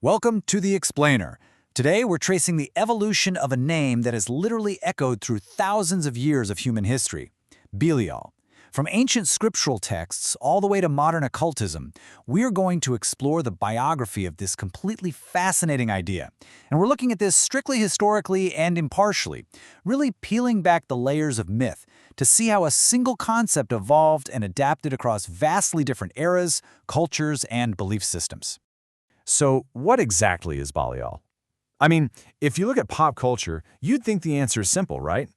Welcome to The Explainer. Today, we're tracing the evolution of a name that has literally echoed through thousands of years of human history, Belial. From ancient scriptural texts all the way to modern occultism, we're going to explore the biography of this completely fascinating idea. And we're looking at this strictly historically and impartially, really peeling back the layers of myth to see how a single concept evolved and adapted across vastly different eras, cultures, and belief systems. So, what exactly is Belial? I mean, if you look at pop culture, you'd think the answer is simple, right?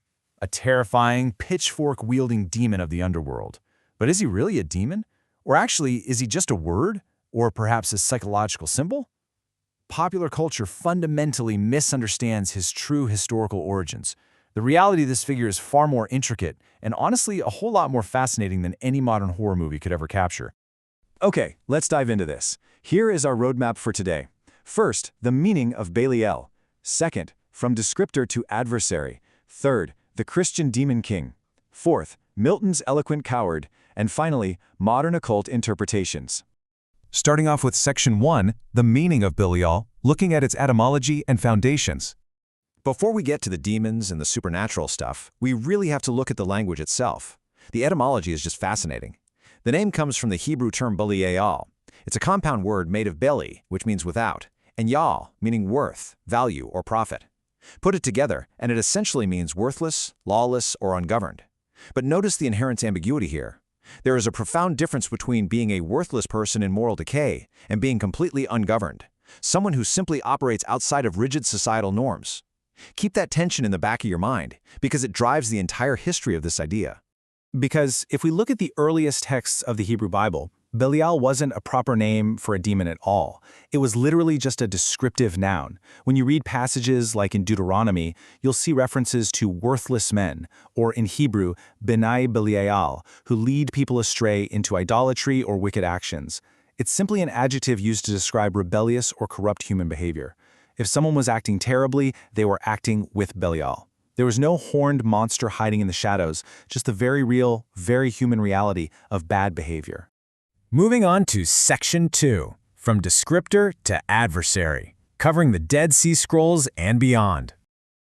A terrifying, pitchfork-wielding demon of the underworld. But is he really a demon? Or actually, is he just a word? Or perhaps a psychological symbol? Popular culture fundamentally misunderstands his true historical origins. The reality of this figure is far more intricate and honestly a whole lot more fascinating than any modern horror movie could ever capture. Okay, let's dive into this. Here is our roadmap for today. First, the meaning of Belial. Second, from descriptor to adversary. Third, the Christian demon king. Fourth, Milton's eloquent coward. And finally, modern occult interpretations. Starting off with Section 1, the meaning of Belial, looking at its etymology and foundations. Before we get to the demons and the supernatural stuff, we really have to look at the language itself. The etymology is just fascinating. The name comes from the Hebrew term Belial. It's a compound word made of beli, which means without, and yal, meaning worth, value, or profit. Put it together, and it essentially means worthless, lawless, or ungoverned. But notice the inherent ambiguity here. There is a profound difference between being a worthless person in moral decay and being completely ungoverned, someone who simply operates outside of rigid societal norms. Keep that tension in the back of your mind, because it drives the entire history of this idea. Because if we look at the earliest texts of the Hebrew Bible, Belial wasn't a proper name for a demon at all. It was literally just a descriptive noun. When you read passages like in Deuteronomy, you'll see references to worthless men, or in Hebrew, Benai Belial, who lead people astray into idolatry or wicked actions. It's simply an adjective used to describe rebellious or corrupt human behavior. If someone was acting terribly, they were acting with Belial. There was no horned monster hiding in the shadows, just the very real, very human reality of bad behavior. Moving on to Section 2, from descriptor to adversary, covering the Dead Sea Scrolls and beyond.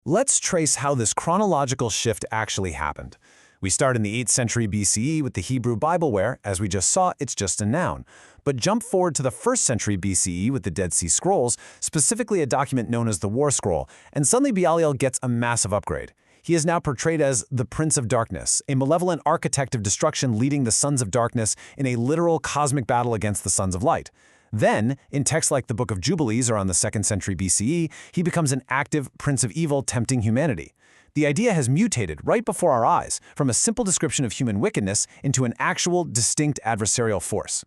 Let's trace how this chronological shift actually happened. We start in the 8th century BCE with the Hebrew Bible where, as we just saw, it's just a noun. But jump forward to the 1st century BCE with the Dead Sea Scrolls, specifically a document known as the War Scroll, and suddenly Belial gets a massive upgrade. He is now portrayed as the Prince of Darkness, a malevolent architect of destruction leading the Sons of Darkness in a literal cosmic battle against the Sons of Light. Then, in texts like the Book of Jubilees around the 2nd century BCE, he becomes an active Prince of Evil tempting humanity. The idea has mutated right before our eyes, from a simple description of human wickedness into an actual, distinct adversarial force.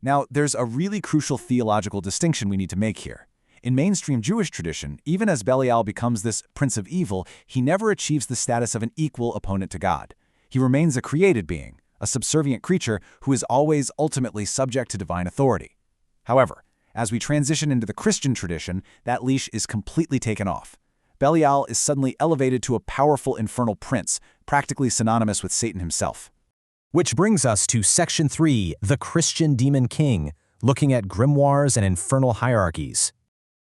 Now, there's a really crucial theological distinction we need to make here. In mainstream Jewish tradition, even as Belial becomes this Prince of Evil, he never achieves the status of an equal opponent to God. He remains a created being, a subservient creature who is always ultimately subject to divine authority. However, as we transition into the Christian tradition, that leash is completely taken off. Belial is suddenly elevated to a powerful infernal prince, practically synonymous with Satan himself. Which brings us to Section 3, the Christian Demon King, looking at grimoires and infernal hierarchies.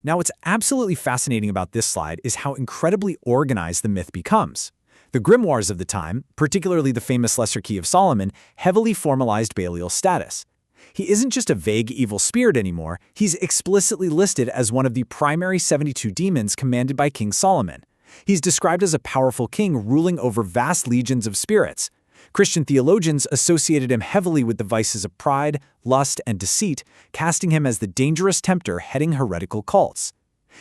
Now, what's absolutely fascinating about this slide is how incredibly organized the myth becomes. The grimoires of the time, particularly the famous Lesser Key of Solomon, heavily formalized Belial's status. He isn't just a vague evil spirit anymore, he's explicitly listed as one of the primary 72 demons commanded by King Solomon. He's described as a powerful king ruling over vast legions of spirits. Christian theologians associated him heavily with the vices of pride, lust, and deceit, casting him as the dangerous tempter heading heretical cults.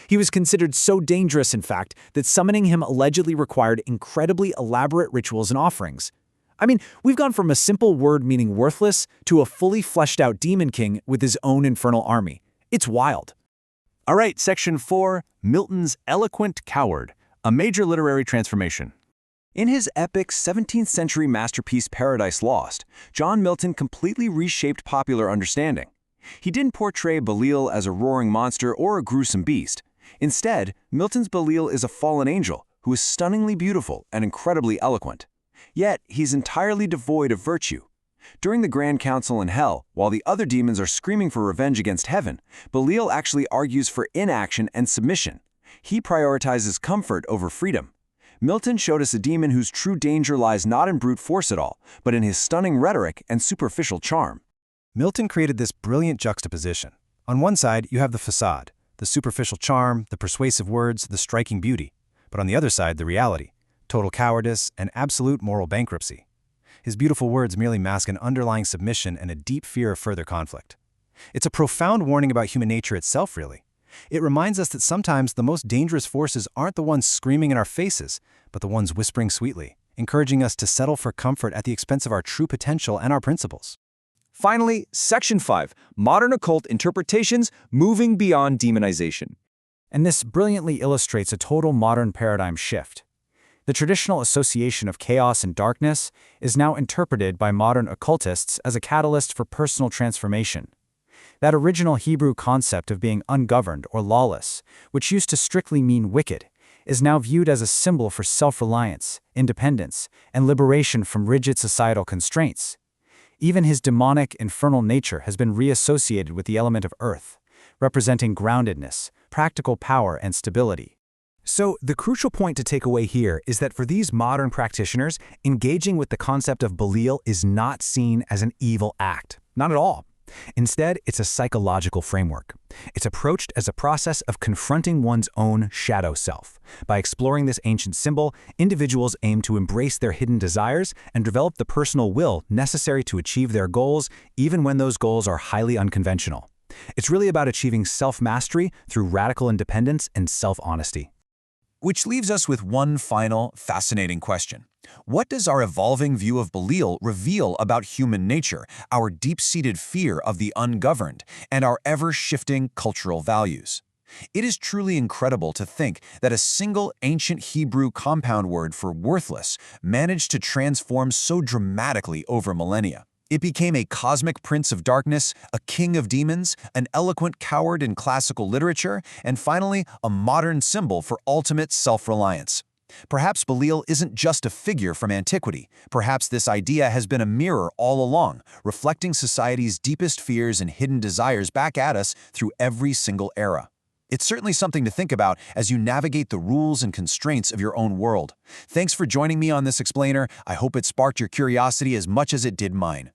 He was considered so dangerous, in fact, that summoning him allegedly required incredibly elaborate rituals and offerings. I mean, we've gone from a simple word meaning worthless to a fully fleshed-out demon king with his own infernal army. It's wild. All right, Section 4, Milton's eloquent coward, a major literary transformation. In his epic 17th century masterpiece Paradise Lost, John Milton completely reshaped popular understanding. He didn't portray Belial as a roaring monster or a gruesome beast. Instead, Milton's Belial is a fallen angel who is stunningly beautiful and incredibly eloquent. Yet, he's entirely devoid of virtue. During the Grand Council in Hell, while the other demons are screaming for revenge against heaven, Belial actually argues for inaction and submission. He prioritizes comfort over freedom. Milton showed us a demon whose true danger lies not in brute force at all, but in his stunning rhetoric and superficial charm. Milton created this brilliant juxtaposition. On one side, you have the facade, the superficial charm, the persuasive words, the striking beauty. But on the other side, the reality, total cowardice and absolute moral bankruptcy. His beautiful words merely mask an underlying submission and a deep fear of further conflict. It's a profound warning about human nature itself, really. It reminds us that sometimes the most dangerous forces aren't the ones screaming in our faces, but the ones whispering sweetly, encouraging us to settle for comfort at the expense of our true potential and our principles. Finally, Section 5, Modern Occult Interpretations Moving Beyond Demonization. And this brilliantly illustrates a total modern paradigm shift. The traditional association of chaos and darkness is now interpreted by modern occultists as a catalyst for personal transformation. That original Hebrew concept of being ungoverned or lawless, which used to strictly mean wicked, is now viewed as a symbol for self-reliance, independence, and liberation from rigid societal constraints. Even his demonic, infernal nature has been reassociated with the element of earth, representing groundedness, practical power, and stability. So, the crucial point to take away here is that for these modern practitioners, engaging with the concept of Belial is not seen as an evil act. Not at all. Instead, it's a psychological framework. It's approached as a process of confronting one's own shadow self. By exploring this ancient symbol, individuals aim to embrace their hidden desires and develop the personal will necessary to achieve their goals, even when those goals are highly unconventional. It's really about achieving self-mastery through radical independence and self-honesty. Which leaves us with one final, fascinating question. What does our evolving view of Belial reveal about human nature, our deep-seated fear of the ungoverned, and our ever-shifting cultural values? It is truly incredible to think that a single ancient Hebrew compound word for worthless managed to transform so dramatically over millennia. It became a cosmic prince of darkness, a king of demons, an eloquent coward in classical literature, and finally, a modern symbol for ultimate self-reliance. Perhaps Belial isn't just a figure from antiquity. Perhaps this idea has been a mirror all along, reflecting society's deepest fears and hidden desires back at us through every single era. It's certainly something to think about as you navigate the rules and constraints of your own world. Thanks for joining me on this explainer. I hope it sparked your curiosity as much as it did mine.